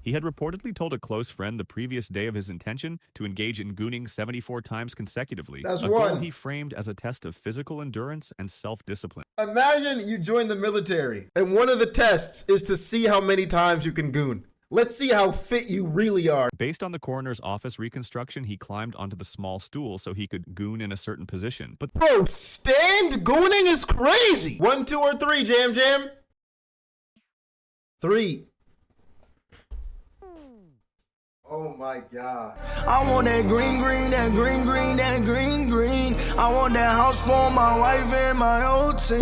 He had reportedly told a close friend the previous day of his intention to engage in gooning 74 times consecutively, That's a one. goal he framed as a test of physical endurance and self-discipline. Imagine you join the military, and one of the tests is to see how many times you can goon. Let's see how fit you really are. Based on the coroner's office reconstruction, he climbed onto the small stool so he could goon in a certain position. But bro, stand gooning is crazy. 1, 2, or 3, Jam. 3. Oh my God. I want that green, that green, that green. I want that house for my wife and my old team.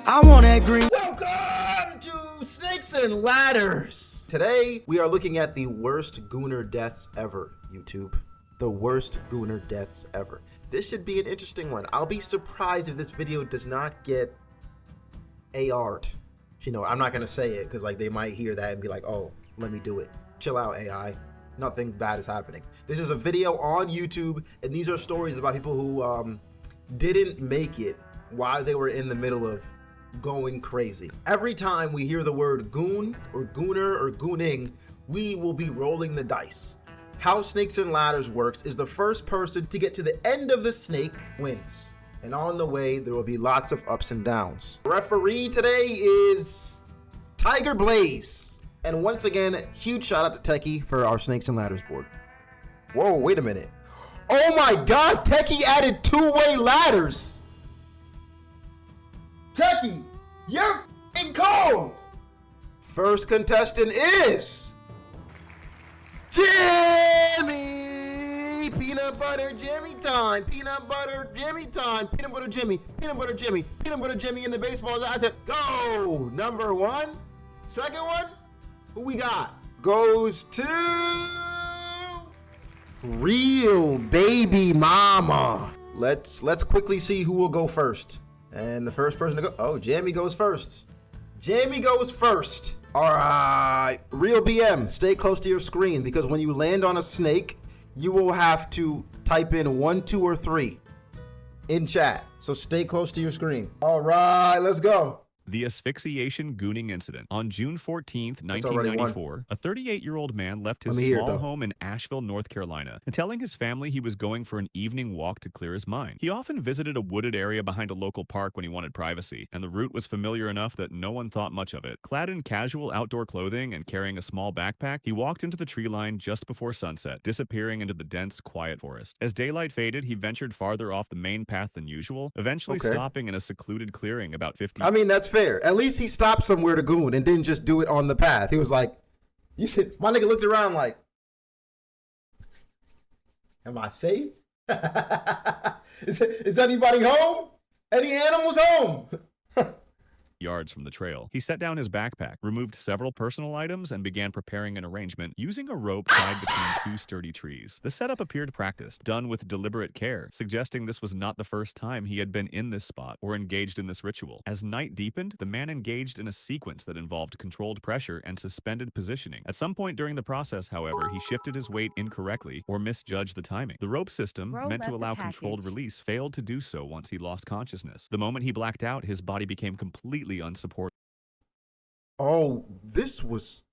I want that green. Welcome to Snakes and Ladders. Today, we are looking at the worst gooner deaths ever, YouTube. The worst gooner deaths ever. This should be an interesting one. I'll be surprised if this video does not get AR'd. You know, I'm not gonna say it because like they might hear that and be like, oh, let me do it. Chill out, AI. Nothing bad is happening. This is a video on YouTube, and these are stories about people who didn't make it while they were in the middle of going crazy. Every time we hear the word goon or gooner or gooning, we will be rolling the dice. How Snakes and Ladders works is the first person to get to the end of the snake wins. And on the way, there will be lots of ups and downs. Referee today is Tiger Blaze. And once again, huge shout out to Techie for our Snakes and Ladders board. Whoa, wait a minute. Oh my God, Techie added 2-way ladders. Techie, you're f***ing cold. First contestant is Jimmy. Peanut butter Jimmy time. Peanut butter Jimmy time. Peanut butter Jimmy. Peanut butter Jimmy. Peanut butter Jimmy in the baseball. I said, go. Number 1. Second one. Who we got? Goes to Real Baby Mama. Let's quickly see who will go first. And the first person to go, oh, Jamie goes first. Jamie goes first. All right, Real BM, stay close to your screen because when you land on a snake, you will have to type in 1, 2, or 3 in chat. So stay close to your screen. All right, let's go. The asphyxiation gooning incident. On June 14th, 1994, a 38-year-old man left his small home in Asheville, North Carolina, and telling his family he was going for an evening walk to clear his mind. He often visited a wooded area behind a local park when he wanted privacy, and the route was familiar enough that no one thought much of it. Clad in casual outdoor clothing and carrying a small backpack, he walked into the tree line just before sunset, disappearing into the dense, quiet forest. As daylight faded, he ventured farther off the main path than usual, eventually stopping in a secluded clearing about 50. I mean, that's fair. At least he stopped somewhere to goon and didn't just do it on the path. He was like, you said, my nigga looked around like, am I safe? Is anybody home? Any animals home? Yards from the trail. He set down his backpack, removed several personal items, and began preparing an arrangement using a rope tied between 2 sturdy trees. The setup appeared practiced, done with deliberate care, suggesting this was not the first time he had been in this spot or engaged in this ritual. As night deepened, the man engaged in a sequence that involved controlled pressure and suspended positioning. At some point during the process, however, he shifted his weight incorrectly or misjudged the timing. The rope system, meant to allow controlled release, failed to do so once he lost consciousness. The moment he blacked out, his body became completely unsupported. Oh, this was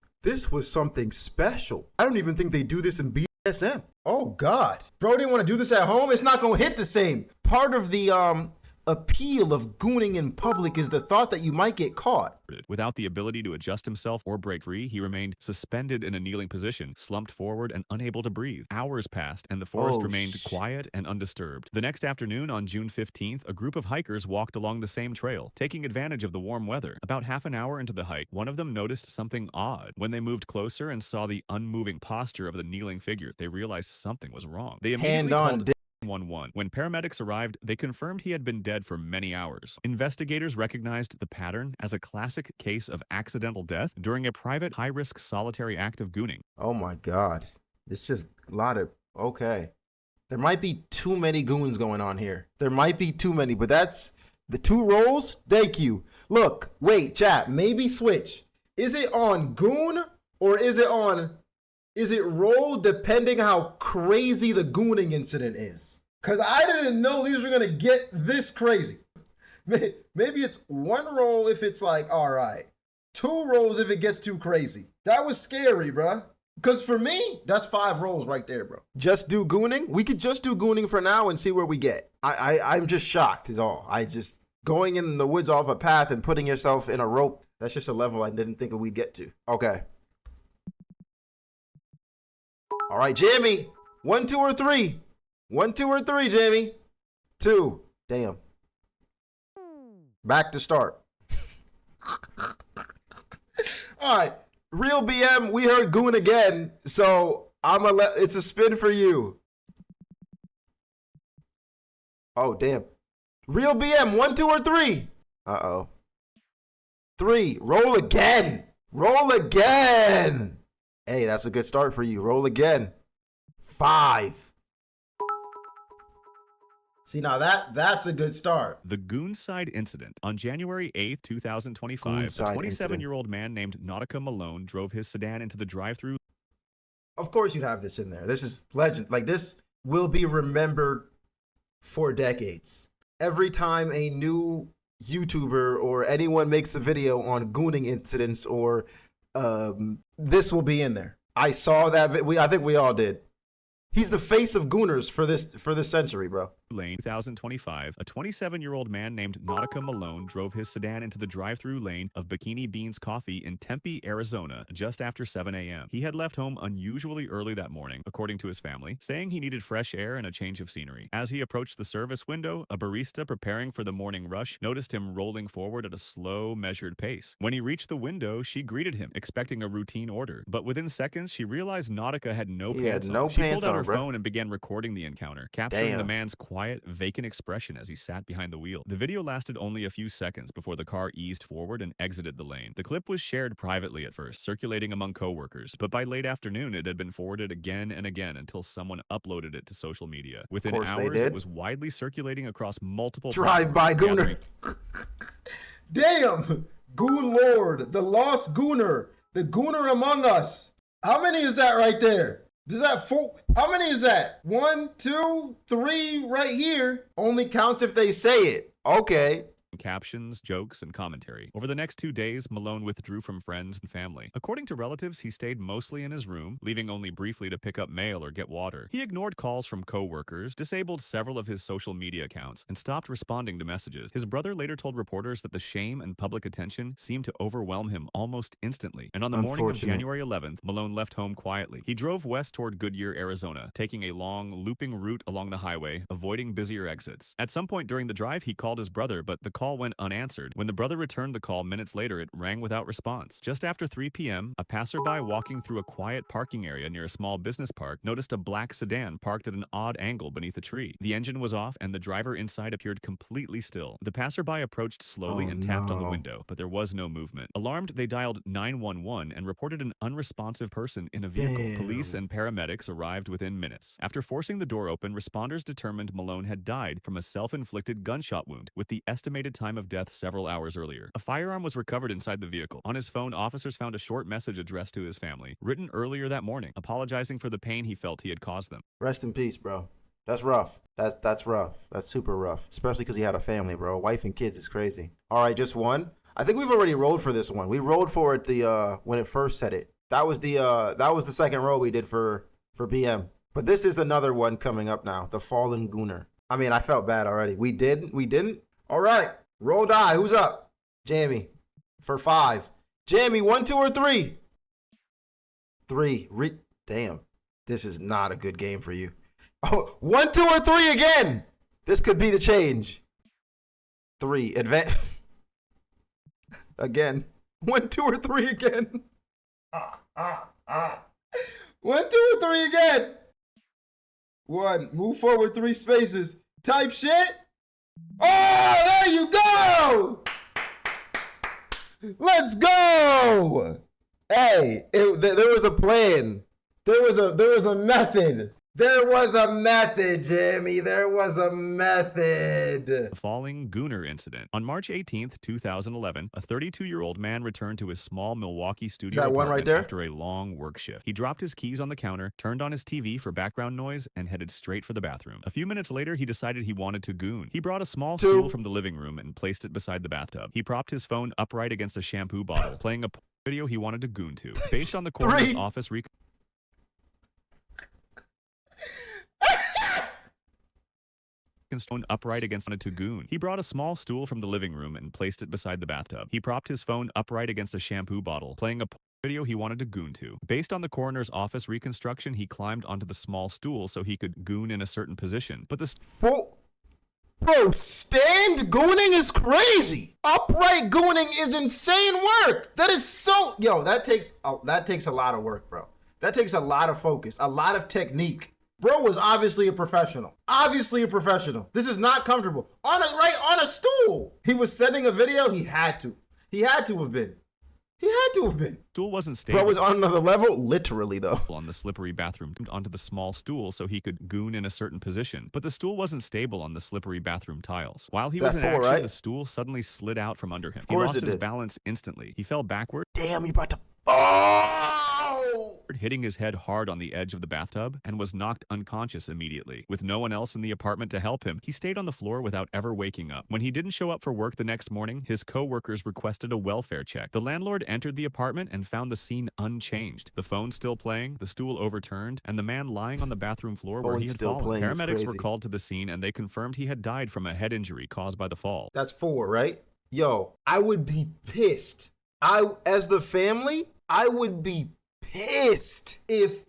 something special. I don't even think they do this in BDSM. Oh God, bro didn't want to do this at home. It's not gonna hit the same. Part of the appeal of gooning in public is the thought that you might get caught. Without the ability to adjust himself or break free, he remained suspended in a kneeling position, slumped forward and unable to breathe. Hours passed, and the forest remained quiet and undisturbed. The next afternoon, on June 15th, a group of hikers walked along the same trail, taking advantage of the warm weather. About half an hour into the hike, one of them noticed something odd. When they moved closer and saw the unmoving posture of the kneeling figure, they realized something was wrong. They immediately called 911. When paramedics arrived, they confirmed he had been dead for many hours. Investigators recognized the pattern as a classic case of accidental death during a private, high-risk solitary act of gooning. Oh my God. It's just a lot of, okay. There might be too many goons going on here. There might be too many, but that's the 2 rolls. Thank you. Look, wait, chat, maybe switch. Is it on goon or is it roll depending how crazy the gooning incident is? Because I didn't know these were going to get this crazy. Maybe it's 1 roll if it's like, all right, 2 rolls if it gets too crazy. That was scary, bruh. Because for me, that's 5 rolls right there, bro. Just do Gooning? We could just do Gooning for now and see where we get. I'm just shocked is all. Going in the woods off a path and putting yourself in a rope, that's just a level I didn't think we'd get to. Okay. All right, Jamie. 1, 2, or 3? 1, 2, or 3, Jamie? 2. Damn. Back to start. All right. Real BM, we heard Goon again, so it's a spin for you. Oh, damn. Real BM, 1, 2, or 3? Uh-oh. 3. Roll again. Roll again. Hey, that's a good start for you. Roll again. 5. See, now that's a good start. The Goonside Incident. On January 8th, 2025, Goonside a 27-year-old man named Nautica Malone drove his sedan into the drive-thru. Of course you'd have this in there. This is legend. Like, this will be remembered for decades. Every time a new YouTuber or anyone makes a video on gooning incidents or this will be in there. I saw that. I think we all did. He's the face of gooners for this century, bro. Lane 2025, a 27-year-old man named Nautica Malone drove his sedan into the drive-thru lane of Bikini Beans Coffee in Tempe, Arizona, just after 7 a.m. He had left home unusually early that morning, according to his family, saying he needed fresh air and a change of scenery. As he approached the service window, a barista preparing for the morning rush noticed him rolling forward at a slow, measured pace. When he reached the window, she greeted him, expecting a routine order. But within seconds, she realized Nautica had no pants on. She pulled out her phone and began recording the encounter, capturing the man's quiet, vacant expression as he sat behind the wheel. The video lasted only a few seconds before the car eased forward and exited the lane. The clip was shared privately at first, circulating among coworkers, but by late afternoon, it had been forwarded again and again until someone uploaded it to social media. Within hours, it was widely circulating across multiple drive-by gooner. Damn! Goon Lord, the lost gooner, the gooner among us. How many is that right there? Is that 4? How many is that? 1, 2, 3 right here. Only counts if they say it. Okay. Captions, jokes, and commentary. Over the next 2 days, Malone withdrew from friends and family. According to relatives, he stayed mostly in his room, leaving only briefly to pick up mail or get water. He ignored calls from co-workers, disabled several of his social media accounts, and stopped responding to messages. His brother later told reporters that the shame and public attention seemed to overwhelm him almost instantly. And on the morning of January 11th, Malone left home quietly. He drove west toward Goodyear, Arizona, taking a long, looping route along the highway, avoiding busier exits. At some point during the drive, he called his brother, but the call went unanswered. When the brother returned the call minutes later, it rang without response. Just after 3 p.m., a passerby walking through a quiet parking area near a small business park noticed a black sedan parked at an odd angle beneath a tree. The engine was off, and the driver inside appeared completely still. The passerby approached slowly and tapped on the window, but there was no movement. Alarmed, they dialed 911 and reported an unresponsive person in a vehicle. Police and paramedics arrived within minutes. After forcing the door open, responders determined Malone had died from a self-inflicted gunshot wound, with the estimated time of death several hours earlier. A firearm was recovered inside the vehicle. On his phone, officers found a short message addressed to his family, written earlier that morning, apologizing for the pain he felt he had caused them. Rest in peace, bro. That's rough. That's rough. That's super rough, especially because he had a family, bro. Wife and kids is crazy. All right, just one. I think we've already rolled for this one. We rolled for it when it first said it. That was the second roll we did for BM. But this is another one coming up now. The Fallen Gooner. I mean, I felt bad already. We didn't. All right. Roll die. Who's up? Jamie. For 5. Jamie, 1, 2, or 3? 3. Damn. This is not a good game for you. Oh, 1, 2, or 3 again. This could be the change. 3. Advance. Again. 1, 2, or 3 again. 1, 2, or 3 again. 1. Move forward 3 spaces. Type shit. Oh, there you go! Let's go! Hey, there was a plan. There was a method. There was a method, Jimmy. There was a method. The falling Gooner incident. On March 18th, 2011, a 32-year-old man returned to his small Milwaukee studio That one apartment right there? after a long work shift. He dropped his keys on the counter, turned on his TV for background noise, and headed straight for the bathroom. A few minutes later, he decided he wanted to goon. He brought a small stool from the living room and placed it beside the bathtub. He propped his phone upright against a shampoo bottle, playing a video he wanted to goon to. Based on the coroner's office phone upright against it to goon. He brought a small stool from the living room and placed it beside the bathtub. He propped his phone upright against a shampoo bottle, playing a video he wanted to goon to. Based on the coroner's office reconstruction, he climbed onto the small stool so he could goon in a certain position. But the Bro, stand gooning is crazy. Upright gooning is insane work. That is so, yo, that takes a lot of work, bro. That takes a lot of focus, a lot of technique. Bro was obviously a professional. Obviously a professional. This is not comfortable. On a stool. He was sending a video. He had to. He had to have been. He had to have been. Stool wasn't stable. Bro was on another level, literally though. On the slippery bathroom onto the small stool so he could goon in a certain position. But the stool wasn't stable on the slippery bathroom tiles. While he was in action, right? the stool suddenly slid out from under him. Of course he lost his balance instantly. He fell backward. Damn, you about to... Oh! Hitting his head hard on the edge of the bathtub and was knocked unconscious immediately. With no one else in the apartment to help him, he stayed on the floor without ever waking up. When he didn't show up for work the next morning, his co-workers requested a welfare check. The landlord entered the apartment and found the scene unchanged. The phone still playing, the stool overturned, and the man lying on the bathroom floor where he had fallen. Paramedics were called to the scene and they confirmed he had died from a head injury caused by the fall. That's 4, right? Yo, I would be pissed. As the family, I would be pissed if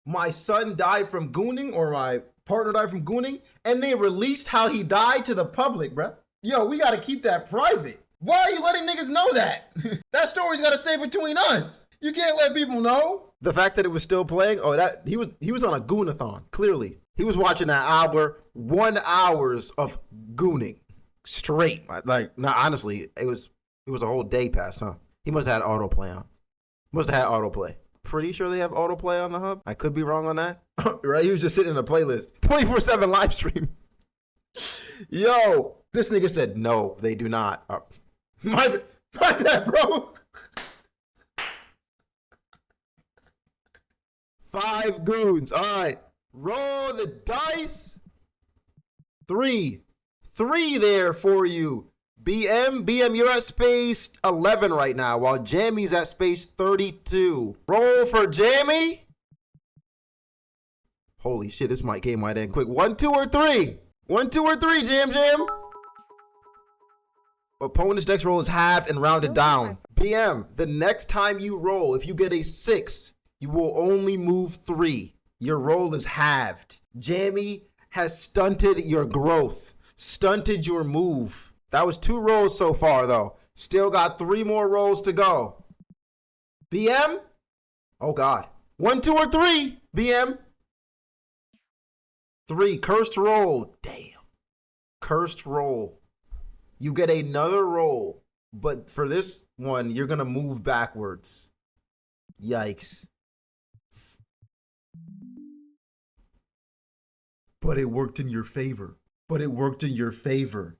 my son died from gooning or my partner died from gooning and they released how he died to the public, bruh. Yo, we gotta keep that private. Why are you letting niggas know that? That story's gotta stay between us. You can't let people know. The fact that it was still playing, he was on a goonathon, clearly. He was watching that 1 hour of gooning straight. Like, nah, honestly, it was a whole day past, huh? He must have had autoplay on. Must have had autoplay. Pretty sure they have autoplay on the hub. I could be wrong on that. Right? He was just sitting in a playlist. 24/7 live stream. Yo, this nigga said, no, they do not. My bad, bro. 5 goons. All right. Roll the dice. 3 there for you. BM, you're at space 11 right now, while Jammy's at space 32. Roll for Jammy. Holy shit, this game might end quick. 1, 2, or 3. 1, 2, or 3, Jam. Opponent's next roll is halved and rounded down. BM, the next time you roll, if you get a 6, you will only move 3. Your roll is halved. Jammy has stunted your growth, stunted your move. That was 2 rolls so far, though. Still got 3 more rolls to go. BM? Oh, God. 1, 2, or 3, BM. 3. Cursed roll. Damn. Cursed roll. You get another roll. But for this one, you're going to move backwards. Yikes. But it worked in your favor. But it worked in your favor.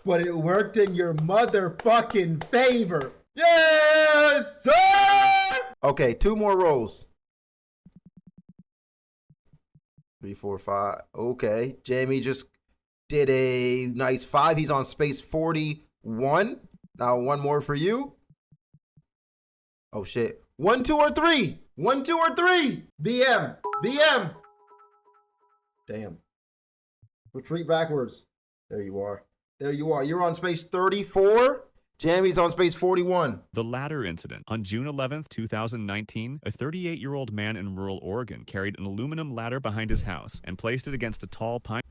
But it worked in your motherfucking favor. Yes, sir! Okay, 2 more rolls. 3, 4, 5. Okay, Jamie just did a nice 5. He's on space 41. Now 1 more for you. Oh, shit. 1, 2, or 3. 1, 2, or 3. BM. Damn. Retreat backwards. There you are. You're on space 34. Jammy's on space 41. The ladder incident. On June 11th, 2019, a 38-year-old man in rural Oregon carried an aluminum ladder behind his house and placed it against a tall pine.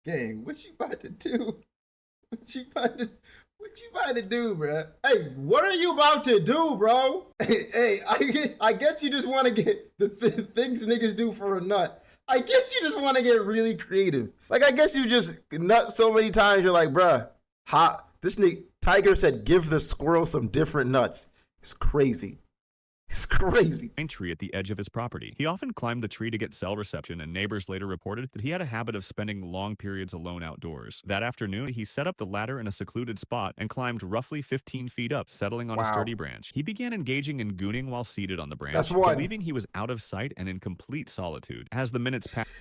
Gang, what you about to do? What you about to do, bro? Hey, what are you about to do, bro? Hey, I guess you just want to get the things niggas do for a nut. I guess you just want to get really creative. Like, I guess you just nut so many times, you're like, bruh, this nigga, Tiger said, give the squirrel some different nuts. It's crazy. It's crazy. Pine tree at the edge of his property. He often climbed the tree to get cell reception, and neighbors later reported that he had a habit of spending long periods alone outdoors. That afternoon, he set up the ladder in a secluded spot and climbed roughly 15 feet up, settling on a sturdy branch. He began engaging in gooning while seated on the branch, believing he was out of sight and in complete solitude. As the minutes passed...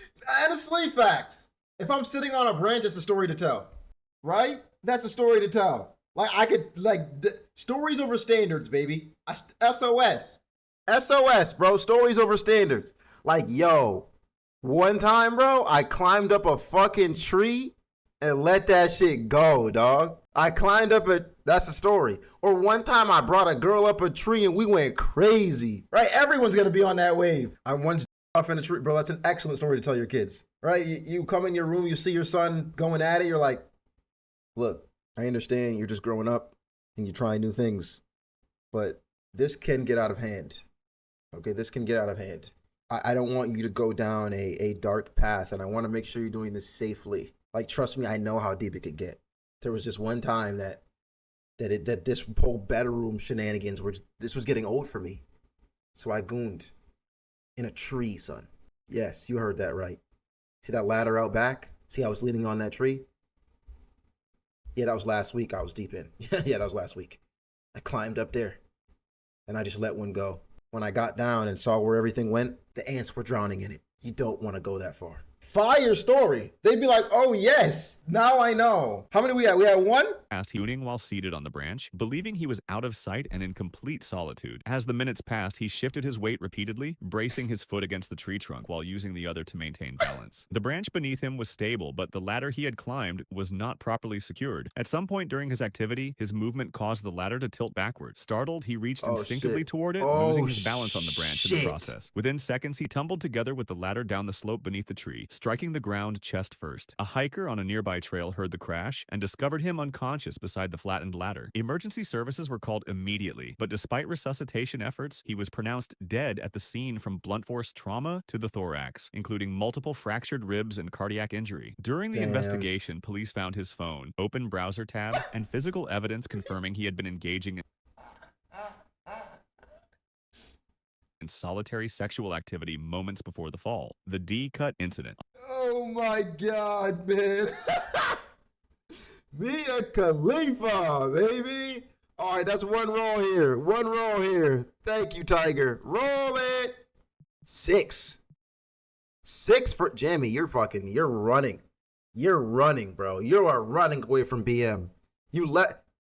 And a sleep fact. If I'm sitting on a branch, that's a story to tell. Right? That's a story to tell. Like, I could, like, stories over standards, baby. SOS. SOS, bro. Stories over standards. Like, yo, one time, bro, I climbed up a fucking tree and let that shit go, dog. I climbed up that's a story. Or one time I brought a girl up a tree and we went crazy. Right? Everyone's going to be on that wave. I once off in a tree. Bro, that's an excellent story to tell your kids. Right? You come in your room, you see your son going at it. You're like, look, I understand you're just growing up and you're trying new things, but this can get out of hand. Okay, this can get out of hand. I don't want you to go down a dark path, and I want to make sure you're doing this safely. Like, trust me, I know how deep it could get. There was just one time that this whole bedroom shenanigans this was getting old for me. So I gooned in a tree, son. Yes, you heard that right. See that ladder out back? See, I was leaning on that tree. Yeah, that was last week I was deep in. Yeah, that was last week. I climbed up there and I just let one go. When I got down and saw where everything went, the ants were drowning in it. You don't want to go that far. Fire story. They'd be like, oh, yes. Now I know. How many we had? We had one? Asked Gooning while seated on the branch, believing he was out of sight and in complete solitude. As the minutes passed, he shifted his weight repeatedly, bracing his foot against the tree trunk while using the other to maintain balance. The branch beneath him was stable, but the ladder he had climbed was not properly secured. At some point during his activity, his movement caused the ladder to tilt backward. Startled, he reached instinctively toward it, losing his balance on the branch in the process. Within seconds, he tumbled together with the ladder down the slope beneath the tree, striking the ground chest first. A hiker on a nearby trail heard the crash and discovered him unconscious beside the flattened ladder. Emergency services were called immediately, but despite resuscitation efforts, he was pronounced dead at the scene from blunt force trauma to the thorax, including multiple fractured ribs and cardiac injury. During the investigation, police found his phone, open browser tabs, and physical evidence confirming he had been engaging in solitary sexual activity moments before the fall. The D-Cut incident. Oh my God, man. Mia Khalifa, baby. All right, that's one roll here. One roll here. Thank you, Tiger. Roll it. 6. 6 for Jamie. You're running. You're running, bro. You are running away from BM.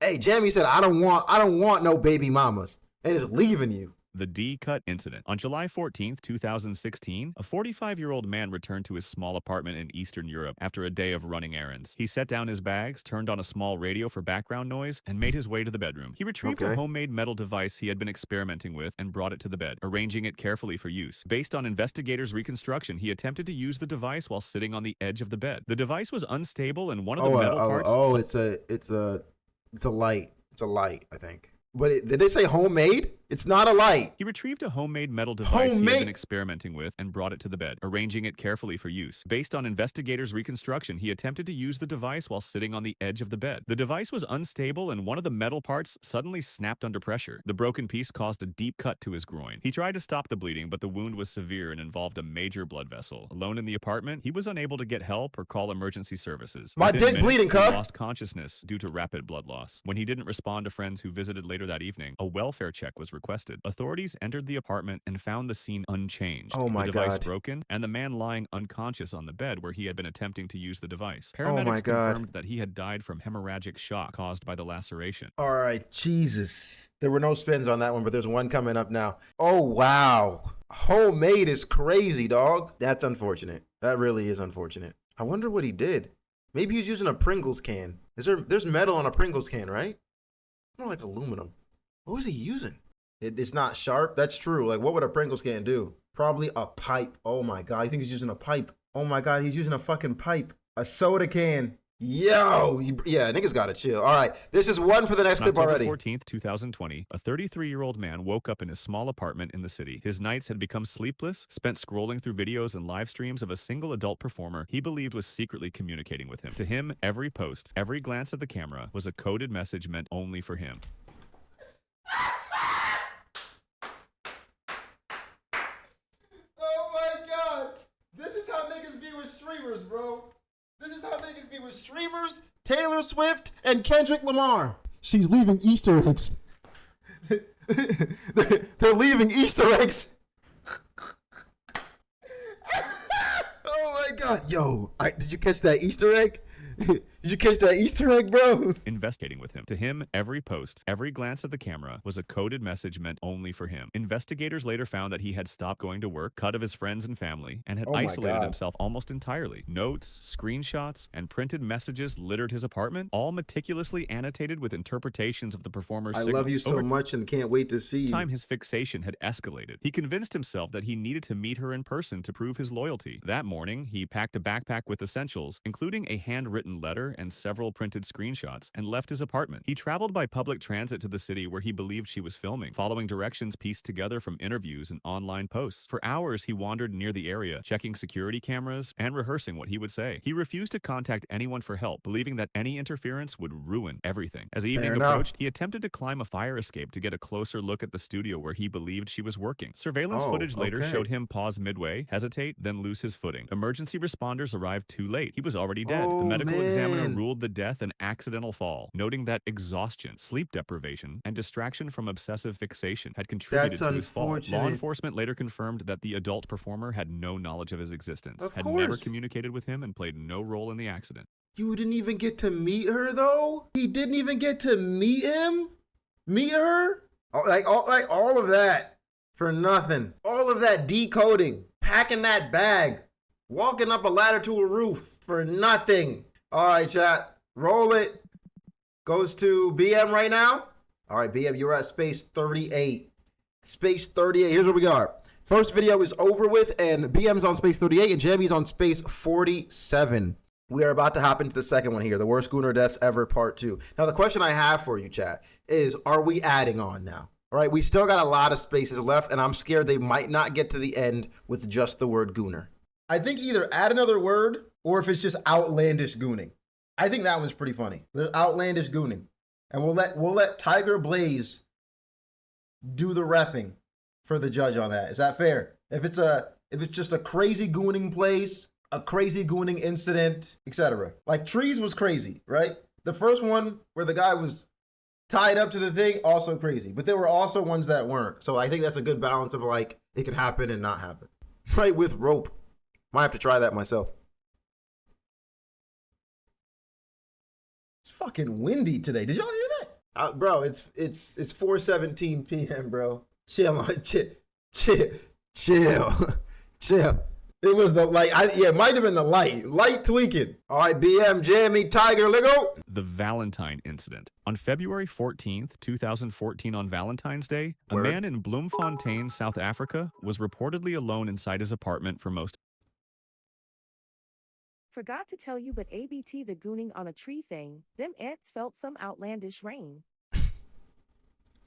Hey, Jamie said, I don't want no baby mamas. And it's leaving you. The D-Cut incident. On July 14, 2016, a 45-year-old man returned to his small apartment in Eastern Europe after a day of running errands. He set down his bags, turned on a small radio for background noise, and made his way to the bedroom. He retrieved a homemade metal device he had been experimenting with and brought it to the bed, arranging it carefully for use. Based on investigators' reconstruction, he attempted to use the device while sitting on the edge of the bed. The device was unstable and one of the metal parts... it's a light. It's a light, I think. But did they say homemade? It's not a light. He retrieved a homemade metal device he had been experimenting with and brought it to the bed, arranging it carefully for use. Based on investigators' reconstruction, he attempted to use the device while sitting on the edge of the bed. The device was unstable and one of the metal parts suddenly snapped under pressure. The broken piece caused a deep cut to his groin. He tried to stop the bleeding, but the wound was severe and involved a major blood vessel. Alone in the apartment, he was unable to get help or call emergency services. My dick bleeding, cub. He lost consciousness due to rapid blood loss. When he didn't respond to friends who visited later that evening, a welfare check was requested. Authorities entered the apartment and found the scene unchanged. Oh my God. The device broken and the man lying unconscious on the bed where he had been attempting to use the device. Paramedics confirmed that he had died from hemorrhagic shock caused by the laceration. All right, Jesus. There were no spins on that one, but there's one coming up now. Oh, wow. Homemade is crazy, dog. That's unfortunate. That really is unfortunate. I wonder what he did. Maybe he's using a Pringles can. There's metal on a Pringles can, right? More like aluminum. What was he using? It's not sharp. That's true. Like, what would a Pringles can do? Probably a pipe. Oh my God. I think he's using a pipe. Oh my God. He's using a fucking pipe. A soda can. Yo. Yeah, niggas gotta chill. All right. This is one for the next clip already. On October 14th, 2020, a 33-year-old man woke up in his small apartment in the city. His nights had become sleepless, spent scrolling through videos and live streams of a single adult performer he believed was secretly communicating with him. To him, every post, every glance at the camera was a coded message meant only for him. streamers, Taylor Swift, and Kendrick Lamar. She's leaving Easter eggs. They're leaving Easter eggs. Oh my God. Yo, did you catch that Easter egg? Did you catch that Easter egg, bro? Investigating with him. To him, every post, every glance at the camera was a coded message meant only for him. Investigators later found that he had stopped going to work, cut of his friends and family, and had isolated himself almost entirely. Notes, screenshots, and printed messages littered his apartment, all meticulously annotated with interpretations of the performer's signals. I love you so much and can't wait to see you. Over time, his fixation had escalated. He convinced himself that he needed to meet her in person to prove his loyalty. That morning, he packed a backpack with essentials, including a handwritten letter and several printed screenshots, and left his apartment. He traveled by public transit to the city where he believed she was filming, following directions pieced together from interviews and online posts. For hours, he wandered near the area, checking security cameras and rehearsing what he would say. He refused to contact anyone for help, believing that any interference would ruin everything. As evening approached, he attempted to climb a fire escape to get a closer look at the studio where he believed she was working. Surveillance footage later showed him pause midway, hesitate, then lose his footing. Emergency responders arrived too late. He was already dead. The medical examiner ruled the death an accidental fall, noting that exhaustion, sleep deprivation, and distraction from obsessive fixation had contributed to his fall. Law enforcement later confirmed that the adult performer had no knowledge of his existence, had never communicated with him, and played no role in the accident. You didn't even get to meet her, though? He didn't even get to meet him? Meet her? All of that for nothing. All of that decoding, packing that bag, walking up a ladder to a roof for nothing. All right, chat, roll it. Goes to BM right now. All right, BM, you're at space 38. Space 38, here's where we are. First video is over with, and BM's on space 38, and Jamie's on space 47. We are about to hop into the second one here, the worst Gooner deaths ever, part 2. Now, the question I have for you, chat, is are we adding on now? All right, we still got a lot of spaces left, and I'm scared they might not get to the end with just the word Gooner. I think either add another word, or if it's just outlandish gooning. I think that one's pretty funny. There's outlandish gooning. And we'll let Tiger Blaze do the reffing for the judge on that. Is that fair? If it's just a crazy gooning place, a crazy gooning incident, etc. Like Trees was crazy, right? The first one where the guy was tied up to the thing, also crazy. But there were also ones that weren't. So I think that's a good balance of like, it can happen and not happen. Right, with rope. Might have to try that myself. It's fucking windy today. Did y'all hear that? Bro, it's 4:17 p.m., bro. Chill. It was the light. It might have been the light tweaking. All right, BM, Jamie, Tiger, let go. The Valentine incident. On February 14th, 2014, on Valentine's Day, a man in Bloemfontein, South Africa, was reportedly alone inside his apartment for most Forgot to tell you, but ABT the gooning on a tree thing, them ants felt some outlandish rain.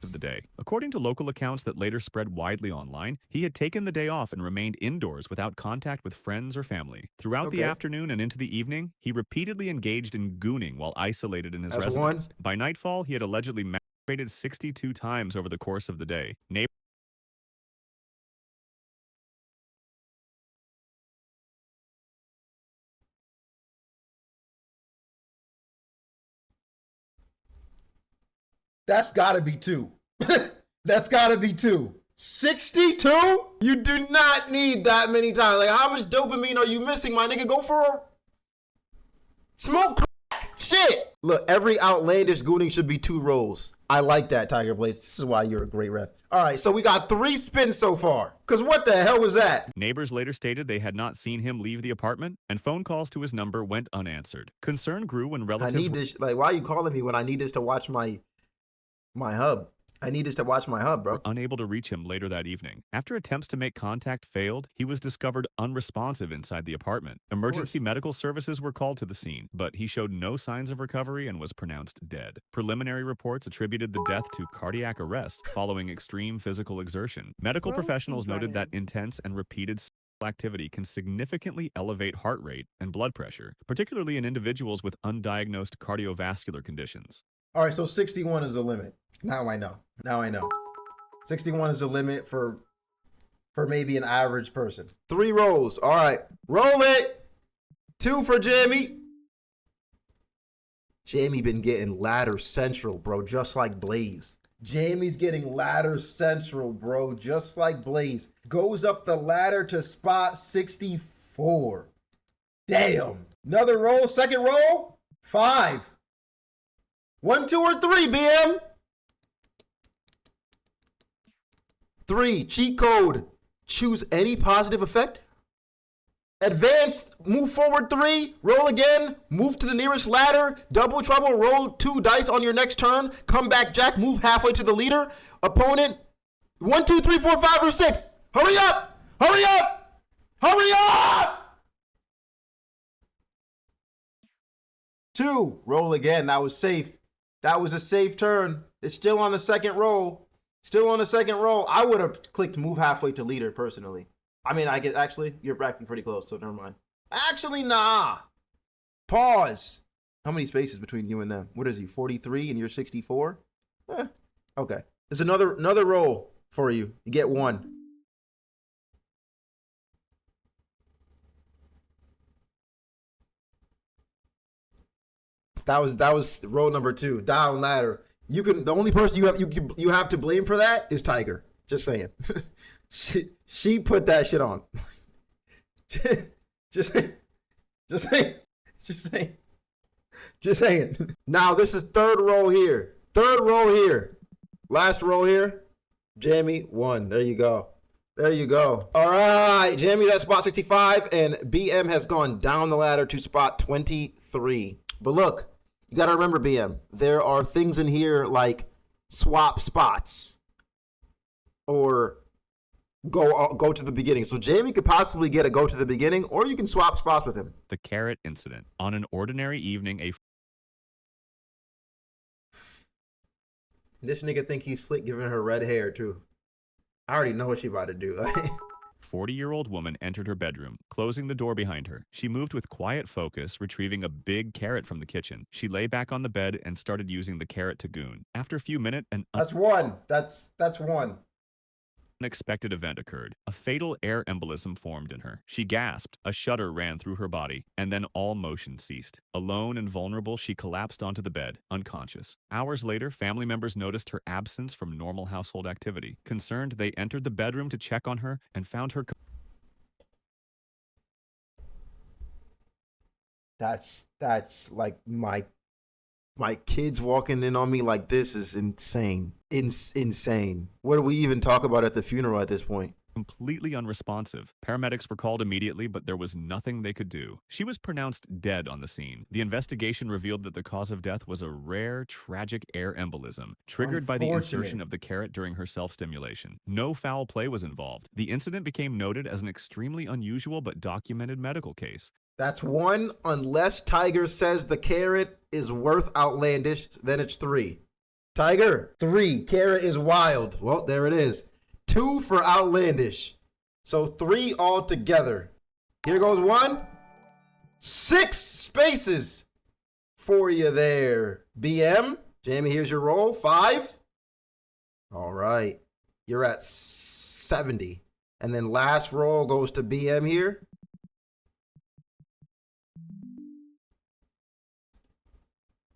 of the day. According to local accounts that later spread widely online, he had taken the day off and remained indoors without contact with friends or family. Throughout the afternoon and into the evening, he repeatedly engaged in gooning while isolated in his residence. By nightfall, he had allegedly masturbated 62 times over the course of the day. That's gotta be two. That's gotta be two. 62? You do not need that many times. Like, how much dopamine are you missing, my nigga? Go for a smoke crack. Shit. Look, every outlandish gooning should be 2 rolls. I like that, Tiger Blades. This is why you're a great ref. All right, so we got 3 spins so far. Because what the hell was that? Neighbors later stated they had not seen him leave the apartment, and phone calls to his number went unanswered. Concern grew when relatives... I need this. Like, why are you calling me when I need this to watch my hub? I need this to watch my hub, bro. Were unable to reach him later that evening. After attempts to make contact failed, he was discovered unresponsive inside the apartment. Emergency medical services were called to the scene, but he showed no signs of recovery and was pronounced dead. Preliminary reports attributed the death to cardiac arrest following extreme physical exertion. Medical professionals noted that intense and repeated sexual activity can significantly elevate heart rate and blood pressure, particularly in individuals with undiagnosed cardiovascular conditions. All right, so 61 is the limit. Now I know. Now I know. 61 is the limit for maybe an average person. 3 rolls. All right. Roll it. 2 for Jamie. Jamie been getting ladder central, bro, just like Blaze. Jamie's getting ladder central, bro, just like Blaze. Goes up the ladder to spot 64. Damn. Another roll, second roll. 5. 1, 2, or 3, BM. 3, cheat code. Choose any positive effect. Advanced, move forward 3, roll again, move to the nearest ladder, double trouble, roll 2 dice on your next turn, come back jack, move halfway to the leader, opponent, 1, 2, 3, 4, 5, or 6. Hurry up! Hurry up! Hurry up! 2, roll again. That was safe. That was a safe turn. It's still on the second roll. Still on the second roll. I would have clicked move halfway to leader personally. I mean, I get, actually, you're acting pretty close, so never mind. Actually, nah. Pause. How many spaces between you and them? What is he, 43 and you're 64? Okay. There's another roll for you. You get 1. That was roll number 2. Down ladder. You can, the only person you have to blame for that is Tiger. Just saying. She put that shit on. Just saying. Now this is third roll here. Last roll here. Jamie 1. There you go. All right, Jamie, that's spot 65, and BM has gone down the ladder to spot 23. But look, you gotta remember, BM, there are things in here like swap spots or go to the beginning. So Jamie could possibly get a go to the beginning, or you can swap spots with him. The carrot incident. On an ordinary evening, This nigga think he's slick giving her red hair too. I already know what she about to do. 40-year-old woman entered her bedroom, closing the door behind her. She moved with quiet focus, retrieving a big carrot from the kitchen. She lay back on the bed and started using the carrot to goon. After a few minutes, That's 1. That's 1. unexpected event occurred. A fatal air embolism formed in her. She gasped, a shudder ran through her body, and then all motion ceased. Alone and vulnerable, she collapsed onto the bed, unconscious. Hours later, family members noticed her absence from normal household activity. Concerned, they entered the bedroom to check on her and found her. That's like my kids walking in on me like this is insane. Insane. What do we even talk about at the funeral at this point? Completely unresponsive. Paramedics were called immediately, but there was nothing they could do. She was pronounced dead on the scene. The investigation revealed that the cause of death was a rare, tragic air embolism, triggered by the insertion of the carrot during her self-stimulation. No foul play was involved. The incident became noted as an extremely unusual but documented medical case. That's 1, unless Tiger says the carrot is worth outlandish, then it's 3. Tiger, 3, carrot is wild. Well, there it is. 2 for outlandish. So 3 altogether. Here goes 1. 6 spaces for you there, BM. Jamie, here's your roll. 5. All right. You're at 70. And then last roll goes to BM here.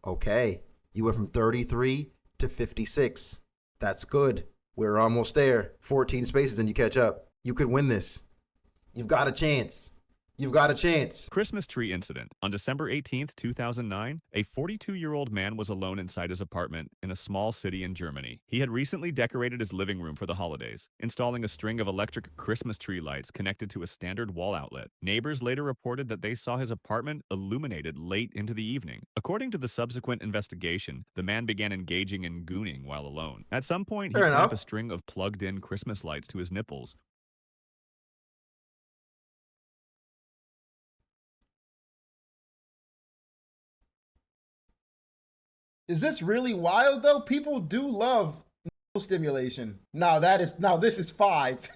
Okay, you went from 33 to 56. That's good. We're almost there. 14 spaces and you catch up. You could win this. You've got a chance. You've got a chance. Christmas tree incident. On December 18th, 2009, a 42-year-old man was alone inside his apartment in a small city in Germany. He had recently decorated his living room for the holidays, installing a string of electric Christmas tree lights connected to a standard wall outlet. Neighbors later reported that they saw his apartment illuminated late into the evening. According to the subsequent investigation, the man began engaging in gooning while alone. At some point, he clamped a string of plugged-in Christmas lights to his nipples. Is this really wild though? People do love stimulation. This is 5.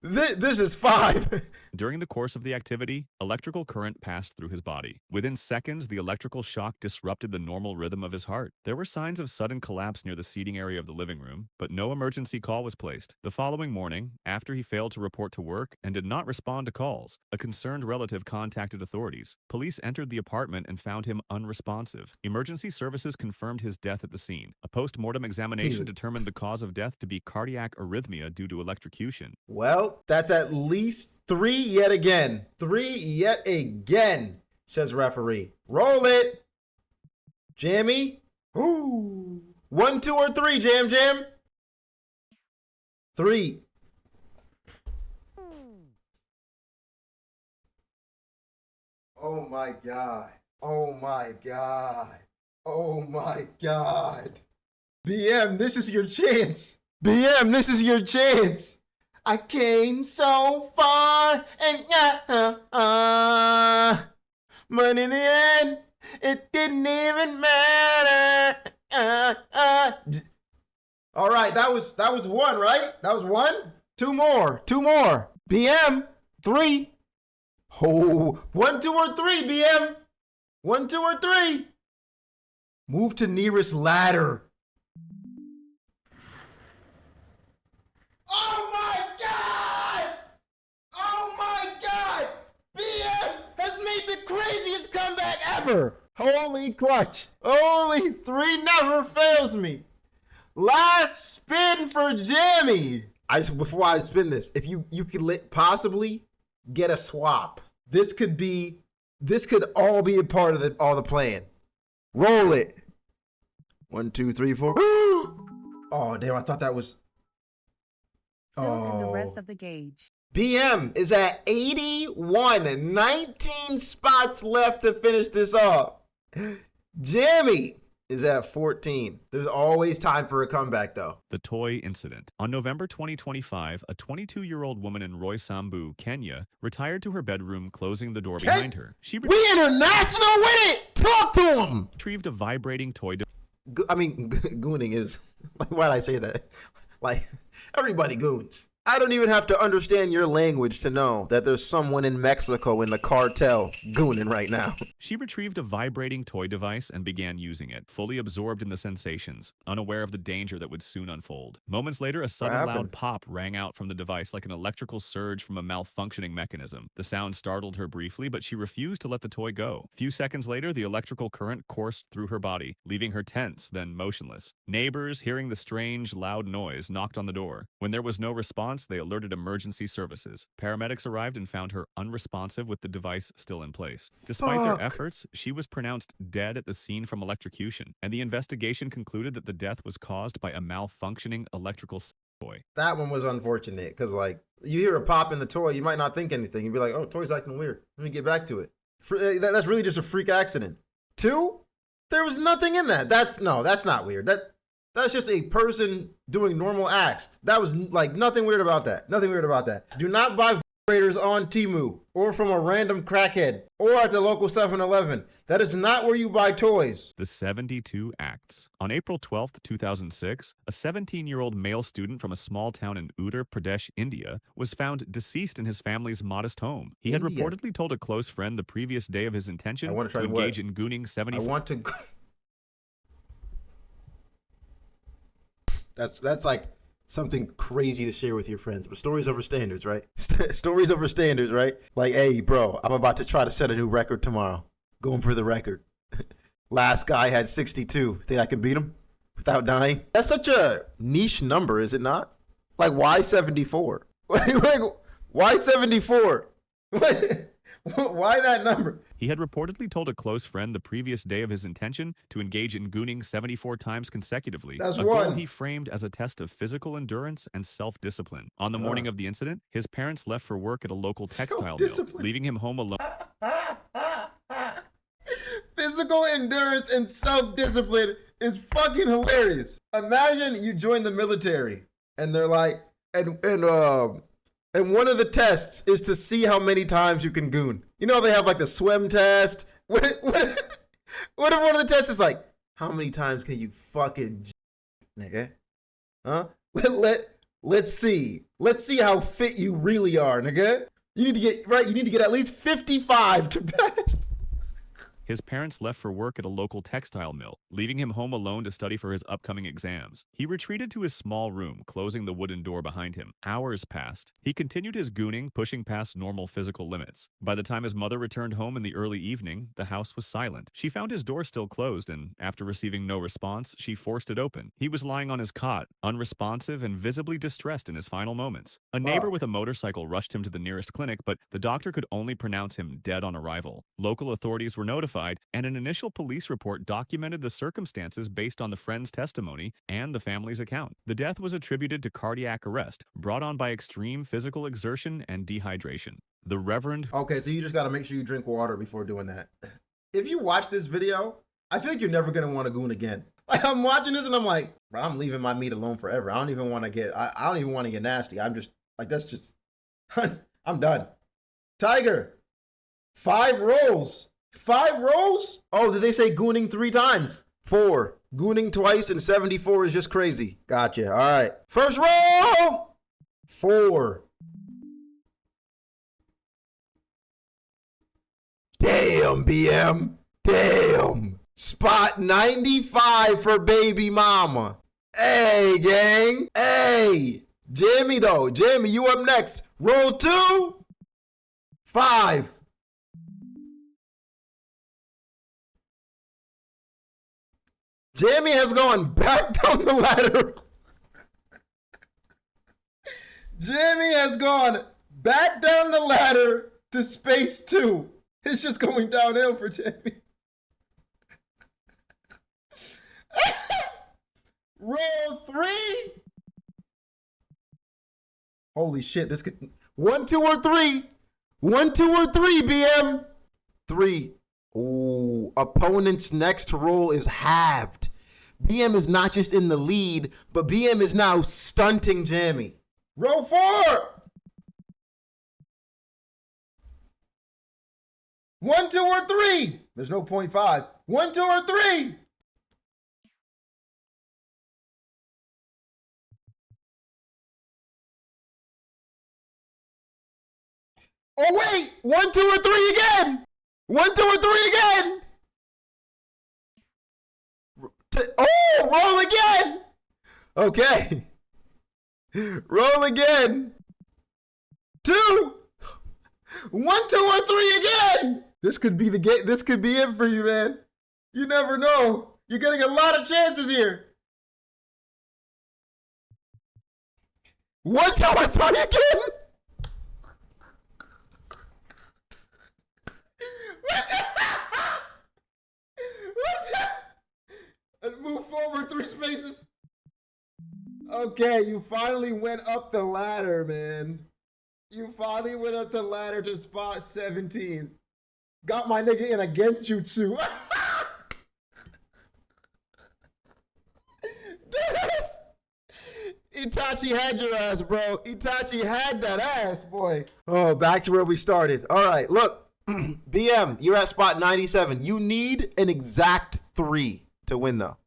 This is 5. During the course of the activity, electrical current passed through his body. Within seconds, the electrical shock disrupted the normal rhythm of his heart. There were signs of sudden collapse near the seating area of the living room, but no emergency call was placed. The following morning, after he failed to report to work and did not respond to calls, a concerned relative contacted authorities. Police entered the apartment and found him unresponsive. Emergency services confirmed his death at the scene. A post-mortem examination determined the cause of death to be cardiac arrhythmia due to electrocution. Well, that's at least 3 yet again. 3 yet again, says referee. Roll it. Jammy. Ooh. 1, 2, or 3, Jam Jam? 3. Oh my God. Oh my God. Oh my God. BM, this is your chance. BM, this is your chance. I came so far and but in the end, it didn't even matter. All right, that was 1, right? That was 1. 2 more. BM, 3. Oh, 1, 2, or 3, BM. 1, 2, or 3. Move to nearest ladder. Oh my God! Oh my God! BM has made the craziest comeback ever. Holy clutch. Only 3 never fails me. Last spin for Jammy. Before I spin this, if you could possibly get a swap. This could all be a part of all the plan. Roll it. 1, 2, 3, 4. Oh, damn, I thought that was... Filled in the rest of the gauge. BM is at 81. 19 spots left to finish this off. Jammy is at 14. There's always time for a comeback, though. The toy incident. On November 2025, a 22-year-old woman in Roysambu, Kenya, retired to her bedroom, closing the door behind her. She we international with it! Talk to him! Retrieved a vibrating toy. Gooning is... Why'd I say that? Like, everybody goons. I don't even have to understand your language to know that there's someone in Mexico in the cartel gooning right now. She retrieved a vibrating toy device and began using it, fully absorbed in the sensations, unaware of the danger that would soon unfold. Moments later, a sudden loud pop rang out from the device like an electrical surge from a malfunctioning mechanism. The sound startled her briefly, but she refused to let the toy go. A few seconds later, the electrical current coursed through her body, leaving her tense, then motionless. Neighbors, hearing the strange, loud noise, knocked on the door. When there was no response, they alerted emergency services. Paramedics arrived and found her unresponsive with the device still in place. Despite their efforts, she was pronounced dead at the scene from electrocution, and the investigation concluded that the death was caused by a malfunctioning electrical toy. That one was unfortunate, because, like, you hear a pop in the toy, you might not think anything. You'd be like, oh, toy's acting weird. Let me get back to it. That's really just a freak accident. 2, there was nothing in that. That's not weird. That's just a person doing normal acts. That was like nothing weird about that. Nothing weird about that. Do not buy vibrators on Temu or from a random crackhead or at the local 7-Eleven. That is not where you buy toys. The 72 Acts. On April 12, 2006, a 17-year-old male student from a small town in Uttar Pradesh, India, was found deceased in his family's modest home. He had reportedly told a close friend the previous day of his intention to engage in Gooning 74. That's like something crazy to share with your friends, but stories over standards, right? Stories over standards, right? Like, hey, bro, I'm about to try to set a new record tomorrow. Going for the record. Last guy had 62. Think I can beat him without dying? That's such a niche number, is it not? Like, why 74? Why 74? Why that number? He had reportedly told a close friend the previous day of his intention to engage in gooning 74 times consecutively. That's a one. goal he framed as a test of physical endurance and self-discipline. On the morning of the incident, his parents left for work at a local textile mill, leaving him home alone. Physical endurance and self-discipline is fucking hilarious. Imagine you join the military and they're like, and one of the tests is to see how many times you can goon. You know, they have like the swim test. What if one of the tests is like, how many times can you fucking nigga? Huh? Let's see. Let's see how fit you really are, nigga. You need to get, right, you need to get at least 55 to pass. His parents left for work at a local textile mill, leaving him home alone to study for his upcoming exams. He retreated to his small room, closing the wooden door behind him. Hours passed. He continued his gooning, pushing past normal physical limits. By the time his mother returned home in the early evening, the house was silent. She found his door still closed, and after receiving no response, she forced it open. He was lying on his cot, unresponsive and visibly distressed in his final moments. A neighbor with a motorcycle rushed him to the nearest clinic, but the doctor could only pronounce him dead on arrival. Local authorities were notified, and an initial police report documented the circumstances based on the friend's testimony and the family's account. The death was attributed to cardiac arrest, brought on by extreme physical exertion and dehydration. The Reverend... Okay, so you just got to make sure you drink water before doing that. If you watch this video, I feel like you're never going to want to goon again. Like, I'm watching this and I'm like, bro, I'm leaving my meat alone forever. I don't even want to get, I don't even want to get nasty. I'm just, like, that's just, I'm done. Tiger, 5 rolls. 5 rolls? Oh, did they say gooning 3 times? 4. Gooning twice and 74 is just crazy. Gotcha. All right. First roll. 4. Damn, BM. Damn. Spot 95 for baby mama. Hey, gang. Hey. Jimmy, though. Jimmy, you up next. Roll 2. 5. Jamie has gone back down the ladder. Jamie has gone back down the ladder to space 2. It's just going downhill for Jamie. Roll 3. Holy shit, this could 1, 2, or 3. 1, 2, or 3, BM. 3. Ooh, opponent's next roll is halved. BM is not just in the lead, but BM is now stunting Jamie. Roll 4. 1, 2, or 3. There's no 0.5. 1, 2, or 3. Oh wait, 1, 2, or 3 again. 1, 2, or 3 again. Oh, roll again. Okay. Roll again. 2. 1, 2, or 3 again. This could be the game. This could be it for you, man. You never know. You're getting a lot of chances here. 1, 2, or 3 again. And move forward 3 spaces. Okay, you finally went up the ladder, man. You finally went up the ladder to spot 17. Got my nigga in a genjutsu. Dennis! Itachi had your ass, bro. Itachi had that ass, boy. Oh, back to where we started. All right, look. BM, you're at spot 97. You need an exact 3 to win, though.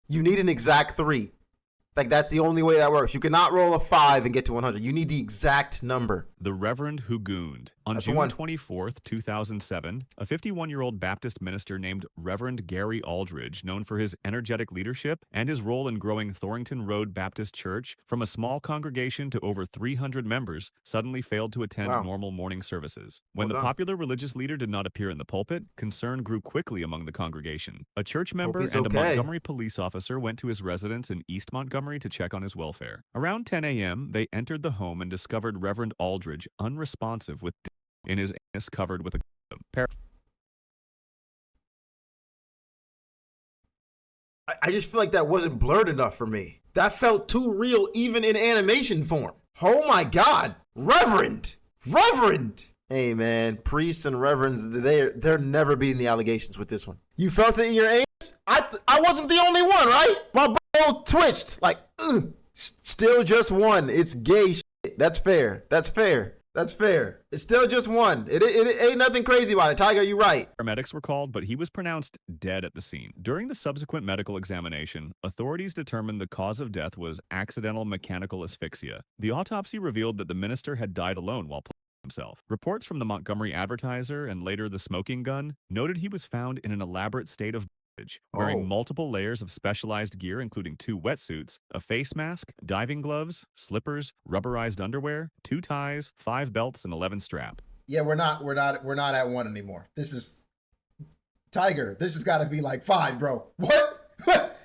You need an exact 3. Like, that's the only way that works. You cannot roll a 5 and get to 100. You need the exact number. The Reverend who gooned. On June 24th, 2007, a 51-year-old Baptist minister named Reverend Gary Aldridge, known for his energetic leadership and his role in growing Thornton Road Baptist Church from a small congregation to over 300 members, suddenly failed to attend normal morning services. When the popular religious leader did not appear in the pulpit, concern grew quickly among the congregation. A church member and a Montgomery police officer went to his residence in East Montgomery to check on his welfare. Around 10 a.m., they entered the home and discovered Reverend Aldridge unresponsive with in his anus covered with a I just feel like that wasn't blurred enough for me. That felt too real even in animation form. Oh my God. Reverend. Hey man, priests and reverends, they're never beating the allegations with this one. You felt it in your anus? I wasn't the only one, right? My bro twitched like, still just one. It's gay shit. That's fair. It's still just one. It ain't nothing crazy about it. Tiger, you right. Paramedics were called, but he was pronounced dead at the scene. During the subsequent medical examination, authorities determined the cause of death was accidental mechanical asphyxia. The autopsy revealed that the minister had died alone while himself. Reports from the Montgomery Advertiser and later the Smoking Gun noted he was found in an elaborate state of wearing multiple layers of specialized gear, including 2 wetsuits, a face mask, diving gloves, slippers, rubberized underwear, 2 ties, 5 belts, and 11 strap. Yeah, we're not at 1 anymore. This is Tiger. This has got to be like 5, bro. What?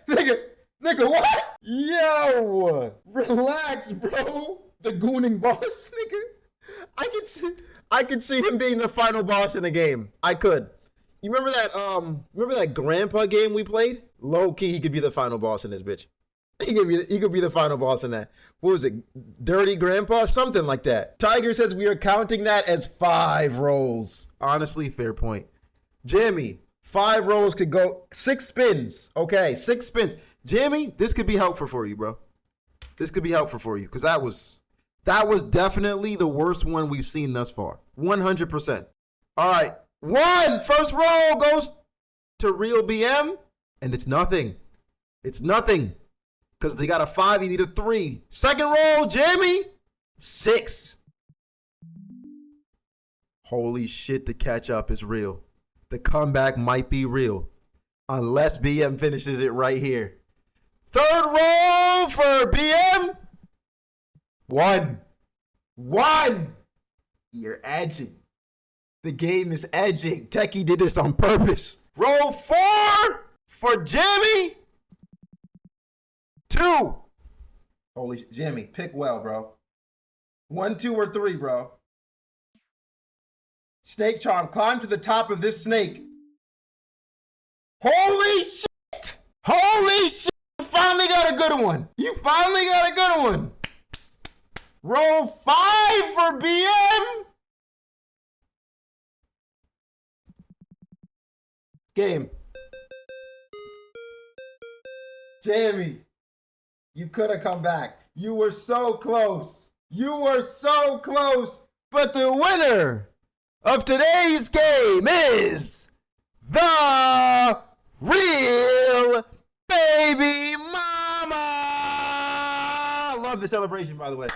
Nigga, what? Yo, relax, bro. The Gooning boss, nigga. I could see him being the final boss in a game. I could. You remember that grandpa game we played? Low key, he could be the final boss in this bitch. He could be the final boss in that. What was it? Dirty Grandpa? Something like that. Tiger says we are counting that as 5 rolls. Honestly, fair point. Jimmy, 5 rolls could go 6 spins. Okay, 6 spins. Jimmy, this could be helpful for you, bro. This could be helpful for you because that was definitely the worst one we've seen thus far. 100%. All right. 1 first roll goes to Real BM, and it's nothing. It's nothing. Because they got a 5, you need a 3. Second roll, Jamie. 6. Holy shit, the catch up is real. The comeback might be real. Unless BM finishes it right here. Third roll for BM. 1. You're edging. The game is edging. Techie did this on purpose. Roll 4 for Jimmy. 2. Holy shit. Jimmy, pick well, bro. 1, 2, or 3, bro. Snake charm. Climb to the top of this snake. Holy shit. Holy shit. You finally got a good one. Roll 5 for BM. Game. Jamie, you could have come back. You were so close. But the winner of today's game is the Real Baby Mama. Love the celebration, by the way.